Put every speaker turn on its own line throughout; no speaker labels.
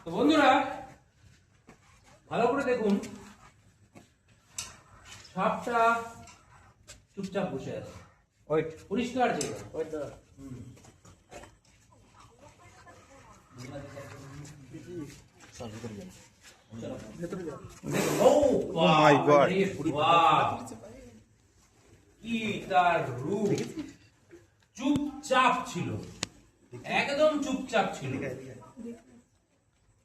তো বন্ধুরা ভালো করে দেখুন, সাপটা চুপচাপ বসে আছে, পরিষ্কার জায়গা। কি তার রূপ, চুপচাপ ছিল, একদম চুপচাপ ছিল।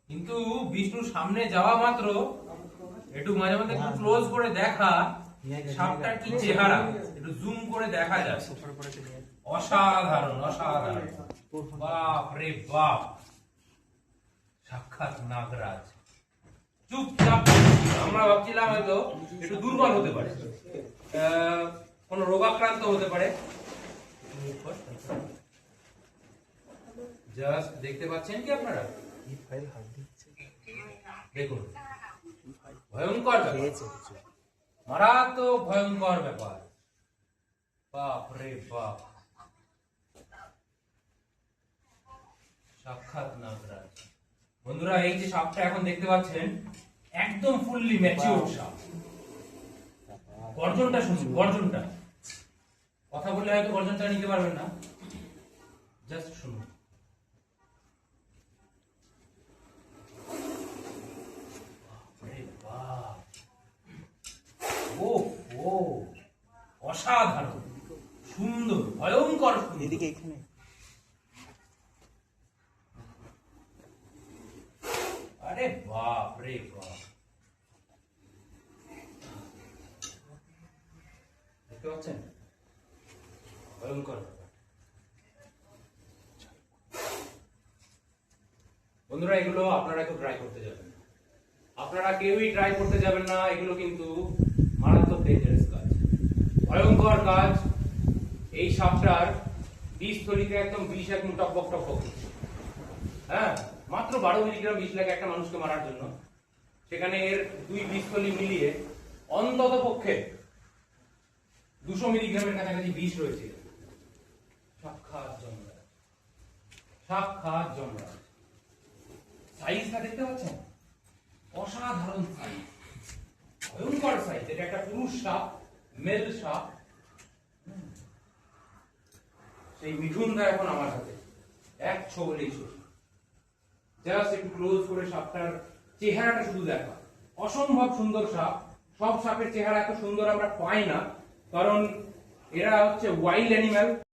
কিন্তু বিষ্ণুর সামনে যাওয়া মাত্র একটু মাঝে মাঝে একটু ক্লোজ করে দেখা সাপটার কি চেহারা একটু জুম করে দেখা যায়। অসাধারণ অসাধারণ, বাপ রে বাপ, সাক্ষাৎ নাগরাজ। চুপচাপ, আমরা ভাবছিলাম হয়তো একটু দুর্বল হতে পারে, কোন রোগাক্রান্ত হতে পারে। জাস্ট দেখতে পাচ্ছেন কি আপনারা? দেখুন, ভয়ঙ্কর ব্যাপার, মারাত্মক ভয়ঙ্কর ব্যাপার, বাপ রে বাপ, সাক্ষাৎ নাগরাজ। বন্ধুরা এই যে সাপটা এখন দেখতে পাচ্ছেন একদম ফুললি ম্যাচিউরড সাপ। গর্জনটা শুনুন, গর্জনটা, কথা বললে হয়তো গর্জনটা নিতে পারবেন না, জাস্ট শুনুন। অসাধারণ সুন্দর, ভয়ঙ্কর সুন্দর। এদিকে এখানে আরে বাপ রে বাপ, দেখতে পাচ্ছেন ভয়ঙ্কর। বন্ধুরা এগুলো আপনারা কেউ ট্রাই করতে যাবেন না, আপনারা কেউই ট্রাই করতে যাবেন না। এগুলো কিন্তু মারাত্মক ডেঞ্জারাস কাজ, ভয়ঙ্কর কাজ। এই সাপটার বিষ তৈরিতে একদম বিষ একদম টকবক টকবক, হ্যাঁ, মাত্র 12 মিলিগ্রাম বিষ লাগে একটা মানুষকে মারার জন্য। সেখানে এর 2 বিষথলি মিলিয়ে অন্তত পক্ষে 200 মিলিগ্রামের কাছাকাছি বিষ রয়েছে। সাক্ষাৎ যমরাজ, সাক্ষাৎ যমরাজ। সাইজটা দেখতে পাচ্ছেন, অসাধারণ সাইজ, ভয়ঙ্কর সাইজ। এটা একটা পুরুষ সাপ, মেল সাপ। সেই মিঠুনটা এখন আমার হাতে, এক ছোবলেই ছোট। জাস্ট একটু ক্লোজ করে সাপটার চেহারাটা শুধু দেখা, অসম্ভব সুন্দর সাপ। সব সাপের চেহারা এত সুন্দর আমরা পাই না, কারণ এরা হচ্ছে ওয়াইল্ড অ্যানিম্যাল।